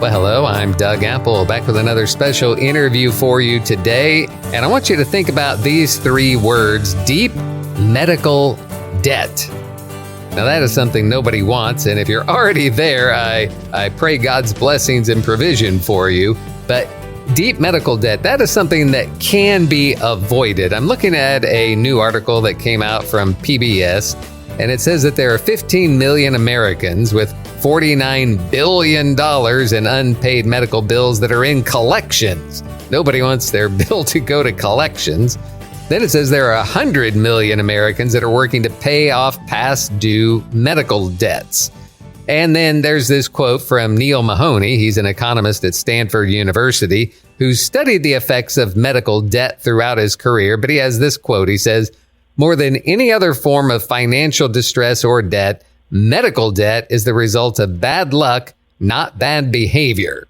Well, hello, I'm Doug Apple, back with another special interview for you today. And I want you to think about these three words: deep medical debt. Now, that is something nobody wants, and if you're already there, I pray God's blessings and provision for you. But deep medical debt, that is something that can be avoided. I'm looking at a new article that came out from PBS, and it says that there are 15 million Americans with $49 billion in unpaid medical bills that are in collections. Nobody wants their bill to go to collections. Then it says there are 100 million Americans that are working to pay off past due medical debts. And then there's this quote from Neale Mahoney. He's an economist at Stanford University who studied the effects of medical debt throughout his career. But he has this quote. He says, "More than any other form of financial distress or debt, medical debt is the result of bad luck, not bad behavior."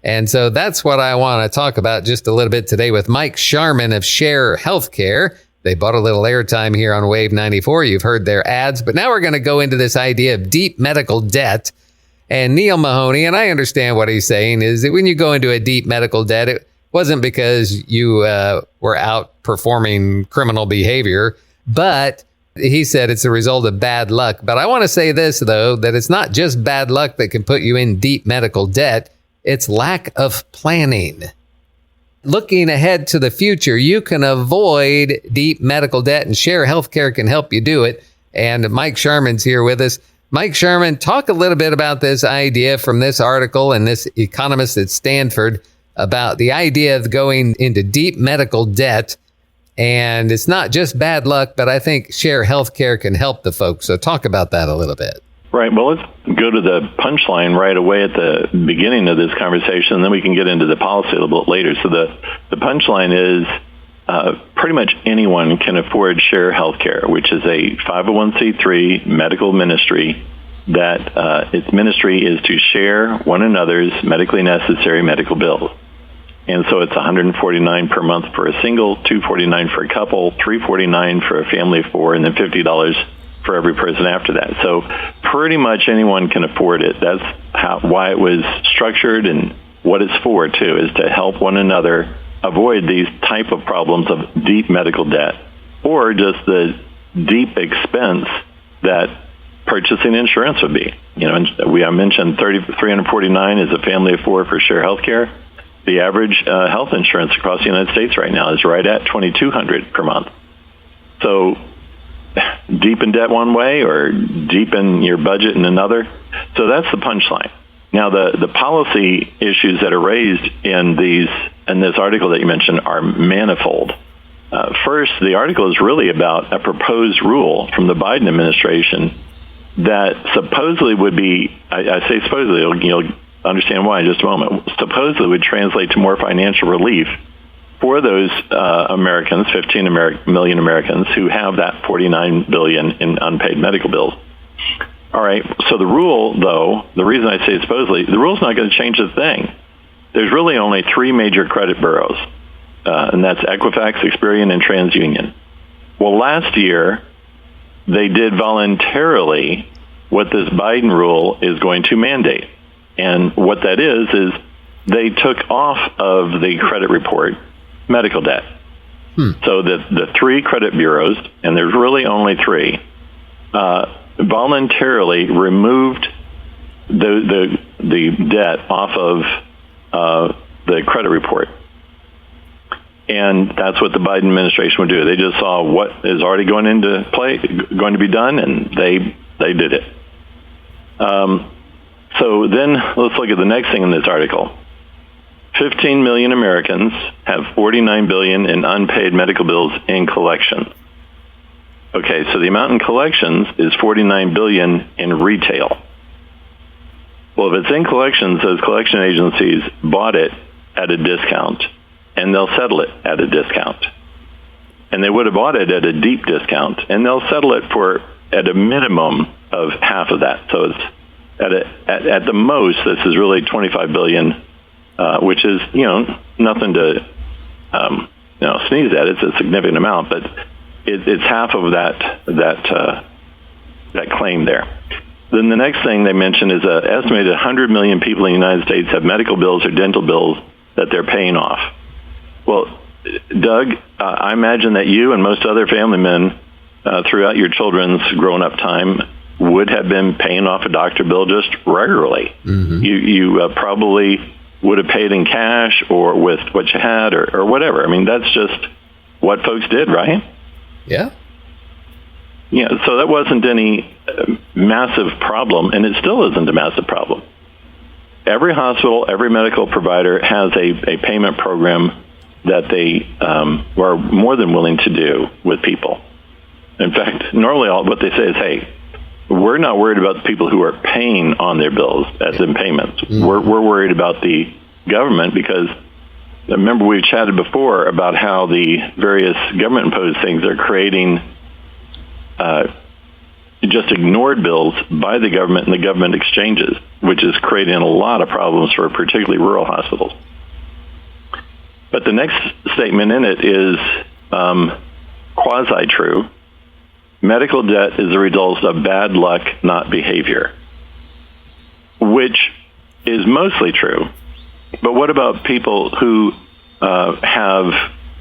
And so that's what I want to talk about just a little bit today with Mike Sharman of Share Healthcare. They bought a little airtime here on Wave 94. You've heard their ads, but now we're going to go into this idea of deep medical debt. And Neale Mahoney, and I understand what he's saying, is that when you go into a deep medical debt, it wasn't because you were outperforming criminal behavior, but he said it's a result of bad luck. But I want to say this, though, that it's not just bad luck that can put you in deep medical debt. It's lack of planning. Looking ahead to the future, you can avoid deep medical debt, and Share Healthcare can help you do it. And Mike Sharman's here with us. Mike Sharman, talk a little bit about this idea from this article and this economist at Stanford about the idea of going into deep medical debt. And it's not just bad luck, but I think Share Healthcare can help the folks. So talk about that a little bit. Right. Well, let's go to the punchline right away at the beginning of this conversation, and then we can get into the policy a little bit later. So the punchline is pretty much anyone can afford Share Healthcare, which is a 501c3 medical ministry that its ministry is to share one another's medically necessary medical bills. And so it's $149 per month for a single, $249 for a couple, $349 for a family of four, and then $50 for every person after that. So pretty much anyone can afford it. That's why it was structured, and what it's for, too, is to help one another avoid these type of problems of deep medical debt or just the deep expense that purchasing insurance would be. You know, I mentioned $349 is a family of four for Share Healthcare. The average health insurance across the United States right now is right at $2,200 per month. So deep in debt one way or deep in your budget in another. So that's the punchline. Now, the policy issues that are raised in this article that you mentioned are manifold. First, the article is really about a proposed rule from the Biden administration that supposedly would be, I say supposedly, you'll understand why in just a moment, supposedly would translate to more financial relief for those Americans, 15 million Americans who have that $49 billion in unpaid medical bills. All right, so the rule, though, the reason I say supposedly, the rule's not going to change a thing. There's really only three major credit bureaus, and that's Equifax, Experian, and TransUnion. Well, last year, they did voluntarily what this Biden rule is going to mandate. And what that is they took off of the credit report medical debt. So the three credit bureaus, and there's really only three, voluntarily removed the debt off of the credit report. And that's what the Biden administration would do. They just saw what is already going into play, going to be done, and they did it. So then let's look at the next thing in this article. 15 million Americans have $49 billion in unpaid medical bills in collection. Okay, so the amount in collections is $49 billion in retail. Well, if it's in collections, those collection agencies bought it at a discount, and they'll settle it at a discount. And they would have bought it at a deep discount, and they'll settle it for at a minimum of half of that. So it's at the most, this is really $25 billion. Which is, nothing to, sneeze at. It's a significant amount, but it's half of that claim there. Then the next thing they mention is an estimated 100 million people in the United States have medical bills or dental bills that they're paying off. Well, Doug, I imagine that you and most other family men throughout your children's grown-up time would have been paying off a doctor bill just regularly. Mm-hmm. You probably would have paid in cash or with what you had or whatever. I mean, that's just what folks did, right? Yeah. Yeah, so that wasn't any massive problem, and it still isn't a massive problem. Every hospital, every medical provider has a payment program that they are more than willing to do with people. In fact, normally what they say is, hey, we're not worried about the people who are paying on their bills as in payments. Mm-hmm. We're worried about the government because, remember, we've chatted before about how the various government-imposed things are creating just ignored bills by the government and the government exchanges, which is creating a lot of problems for particularly rural hospitals. But the next statement in it is quasi-true. Medical debt is the result of bad luck, not behavior, which is mostly true. But what about people who have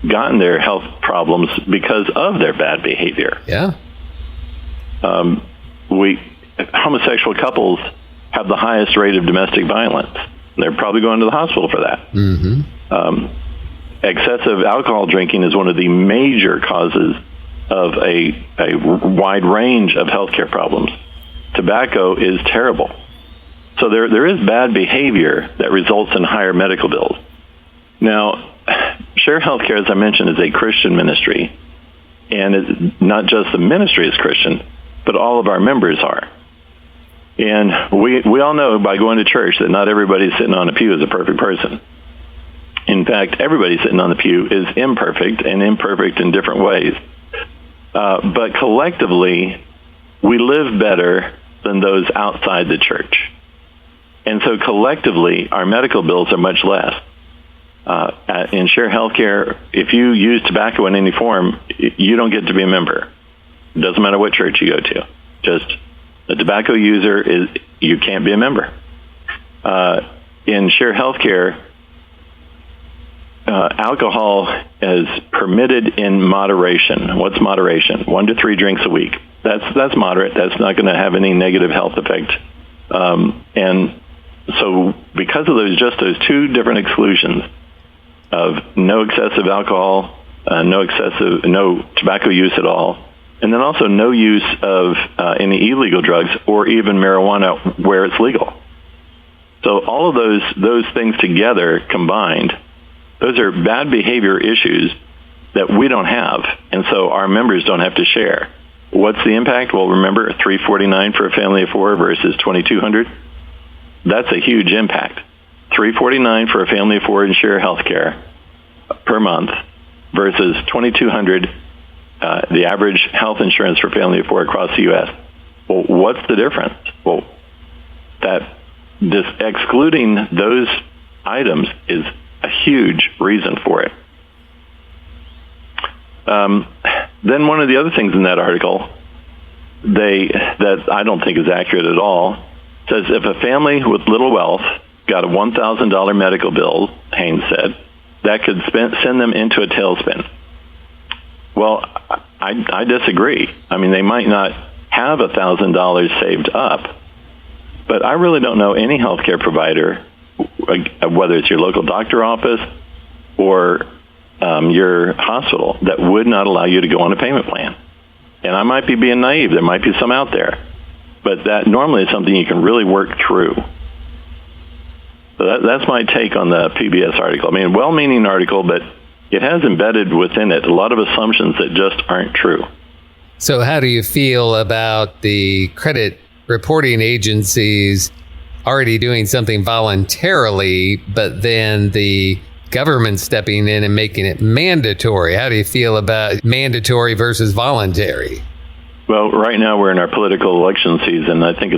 gotten their health problems because of their bad behavior? Yeah. Homosexual couples have the highest rate of domestic violence. They're probably going to the hospital for that. Mm-hmm. Excessive alcohol drinking is one of the major causes of a wide range of healthcare problems. Tobacco is terrible. So there is bad behavior that results in higher medical bills. Now, Share Healthcare, as I mentioned, is a Christian ministry. And it's not just the ministry is Christian, but all of our members are. And we all know by going to church that not everybody sitting on a pew is a perfect person. In fact, everybody sitting on the pew is imperfect and imperfect in different ways. But collectively, we live better than those outside the church. And so collectively, our medical bills are much less. In Share Healthcare, if you use tobacco in any form, you don't get to be a member. It doesn't matter what church you go to. Just a tobacco user, you can't be a member. In Share Healthcare, alcohol is permitted in moderation. What's moderation? 1 to 3 drinks a week. That's moderate. That's not going to have any negative health effect. And so because of those 2 different exclusions of no excessive alcohol, no tobacco use at all, and then also no use of any illegal drugs or even marijuana where it's legal. So all of those things together combined, those are bad behavior issues that we don't have, and so our members don't have to share. What's the impact? Well, remember, $349 for a family of 4 versus $2,200. That's a huge impact. $349 for a family of 4 in Share Healthcare per month versus $2,200, the average health insurance for a family of 4 across the U.S. Well, what's the difference? Well, excluding those items is a huge reason for it. Then one of the other things in that article that I don't think is accurate at all says if a family with little wealth got a $1,000 medical bill, Haynes said, that could send them into a tailspin. Well, I disagree. I mean, they might not have $1,000 saved up, but I really don't know any healthcare provider, whether it's your local doctor office or your hospital, that would not allow you to go on a payment plan. And I might be being naive. There might be some out there. But that normally is something you can really work through. So that's my take on the PBS article. I mean, a well-meaning article, but it has embedded within it a lot of assumptions that just aren't true. So how do you feel about the credit reporting agencies already doing something voluntarily, but then the government stepping in and making it mandatory? How do you feel about mandatory versus voluntary? Well, right now we're in our political election season. I think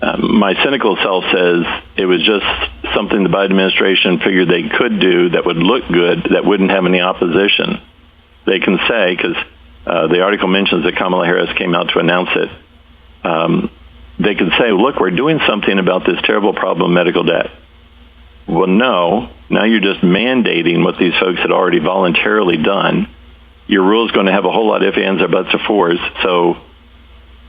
my cynical self says it was just something the Biden administration figured they could do that would look good, that wouldn't have any opposition. They can say, because the article mentions that Kamala Harris came out to announce it, they could say, look, we're doing something about this terrible problem of medical debt. Well, no. Now you're just mandating what these folks had already voluntarily done. Your rule is going to have a whole lot of ifs, ands, or buts, or fours. So,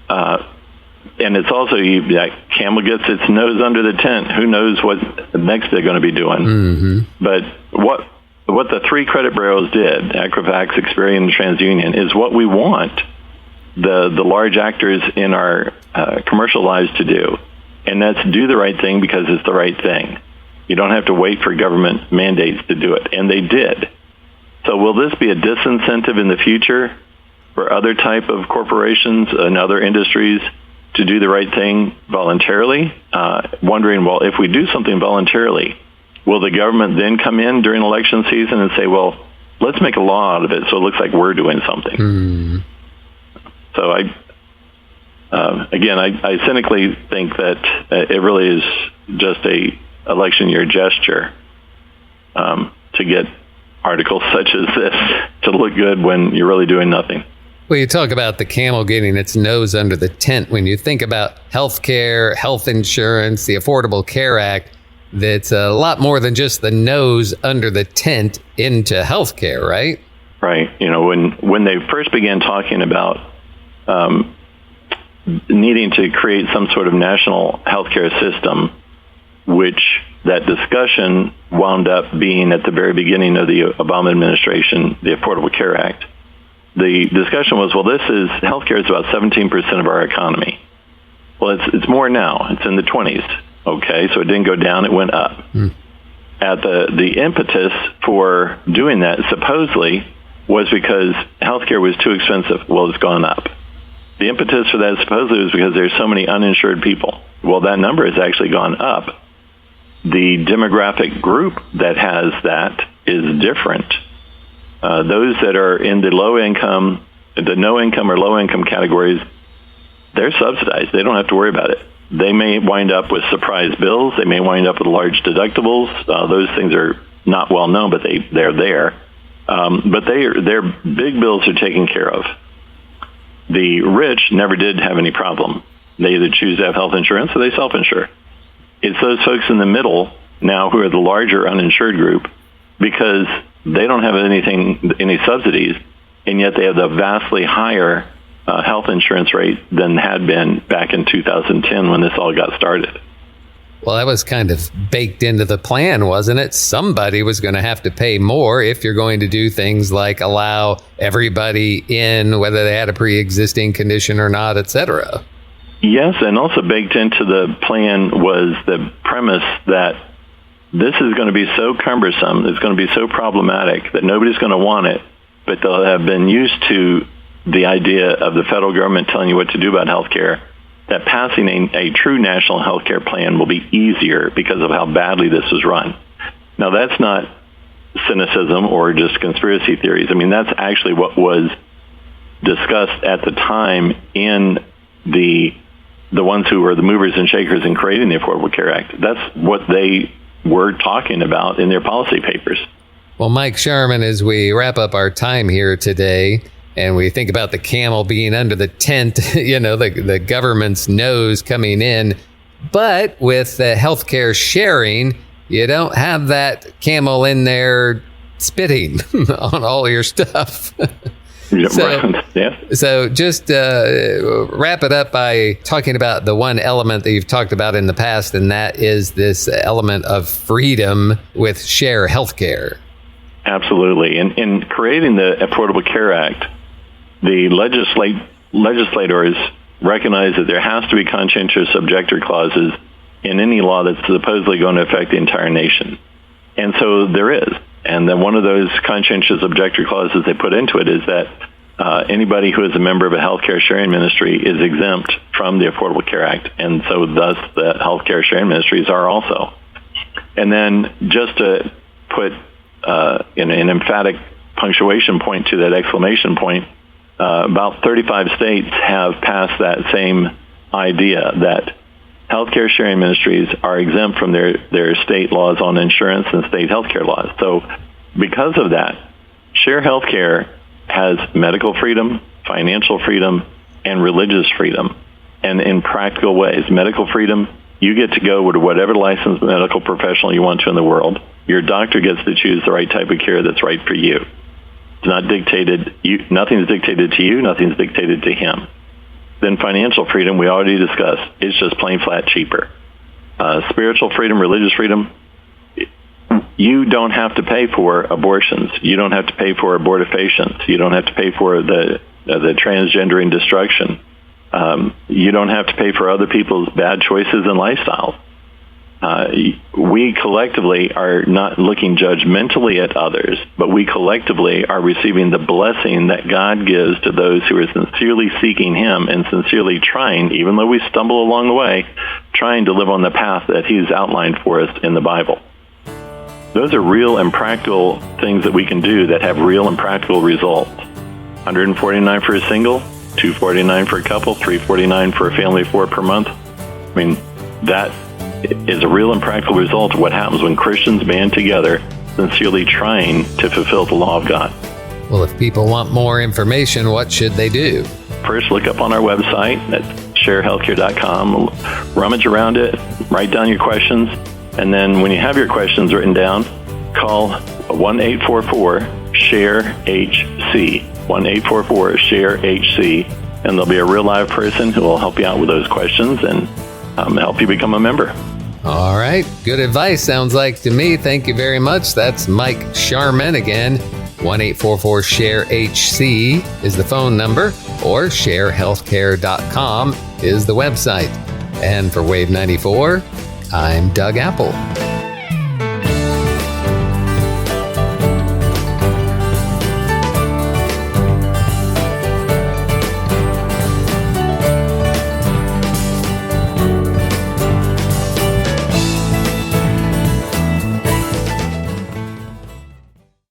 and it's also, that camel gets its nose under the tent. Who knows what next they're going to be doing? Mm-hmm. But what the three credit bureaus did, Equifax, Experian, and TransUnion, is what we want the large actors in our commercial lives to do. And that's do the right thing because it's the right thing. You don't have to wait for government mandates to do it. And they did. So will this be a disincentive in the future for other type of corporations and other industries to do the right thing voluntarily? Wondering, well, if we do something voluntarily, will the government then come in during election season and say, well, let's make a law out of it so it looks like we're doing something? Mm. So I cynically think that it really is just a election year gesture to get articles such as this to look good when you're really doing nothing. Well, you talk about the camel getting its nose under the tent. When you think about health care, health insurance, the Affordable Care Act, that's a lot more than just the nose under the tent into health care, right? Right. You know, when they first began talking about needing to create some sort of national healthcare system, which that discussion wound up being at the very beginning of the Obama administration, the Affordable Care Act. The discussion was, well, healthcare is about 17% of our economy. Well, it's more now. It's in the 20s. Okay, so it didn't go down, it went up. At the impetus for doing that supposedly was because healthcare was too expensive. Well, it's gone up. The impetus for that supposedly was because there's so many uninsured people. Well, that number has actually gone up. The demographic group that has that is different. Those that are in the no income or low income categories, they're subsidized. They don't have to worry about it. They may wind up with surprise bills. They may wind up with large deductibles. Those things are not well known, but they're there. But their big bills are taken care of. The rich never did have any problem. They either choose to have health insurance or they self-insure. It's those folks in the middle now who are the larger uninsured group because they don't have any subsidies, and yet they have the vastly higher health insurance rate than had been back in 2010 when this all got started. Well, that was kind of baked into the plan, wasn't it? Somebody was going to have to pay more if you're going to do things like allow everybody in, whether they had a pre-existing condition or not, et cetera. Yes, and also baked into the plan was the premise that this is going to be so cumbersome, it's going to be so problematic that nobody's going to want it, but they'll have been used to the idea of the federal government telling you what to do about health care, that passing a true national health care plan will be easier because of how badly this was run. Now, that's not cynicism or just conspiracy theories. I mean, that's actually what was discussed at the time in the ones who were the movers and shakers in creating the Affordable Care Act. That's what they were talking about in their policy papers. Well, Mike Sharman, as we wrap up our time here today, and we think about the camel being under the tent, the government's nose coming in. But with healthcare sharing, you don't have that camel in there spitting on all your stuff. So just wrap it up by talking about the one element that you've talked about in the past, and that is this element of freedom with share healthcare. Absolutely. In creating the Affordable Care Act, the legislators recognize that there has to be conscientious objector clauses in any law that's supposedly going to affect the entire nation. And so there is. And then one of those conscientious objector clauses they put into it is that anybody who is a member of a healthcare sharing ministry is exempt from the Affordable Care Act. And so thus the healthcare sharing ministries are also. And then just to put an emphatic punctuation point to that exclamation point, about 35 states have passed that same idea that healthcare sharing ministries are exempt from their state laws on insurance and state healthcare laws. So because of that, share healthcare has medical freedom, financial freedom, and religious freedom. and in practical ways. Medical freedom, you get to go to whatever licensed medical professional you want to in the world. Your doctor gets to choose the right type of care that's right for you. It's not dictated. Nothing's dictated to you. Nothing's dictated to him. Then financial freedom, we already discussed. It's just plain flat cheaper. Spiritual freedom, religious freedom, you don't have to pay for abortions. You don't have to pay for abortifacients. You don't have to pay for the transgendering destruction. You don't have to pay for other people's bad choices and lifestyles. We collectively are not looking judgmentally at others, but we collectively are receiving the blessing that God gives to those who are sincerely seeking him and sincerely trying, even though we stumble along the way, trying to live on the path that he's outlined for us in the Bible. Those are real and practical things that we can do that have real and practical results. $149 for a single, $249 for a couple, $349 for a family of 4 per month. I mean, that is a real and practical result of what happens when Christians band together, sincerely trying to fulfill the law of God. Well, if people want more information, what should they do? First, look up on our website at sharehealthcare.com, rummage around it, write down your questions, and then when you have your questions written down, call 1-844-SHARE-HC, 1-844-SHARE-HC, and there'll be a real live person who will help you out with those questions and help you become a member. All right. Good advice, sounds like to me. Thank you very much. That's Mike Sharman again. 1-844-SHARE-HC is the phone number, or sharehealthcare.com is the website. And for Wave 94, I'm Doug Apple.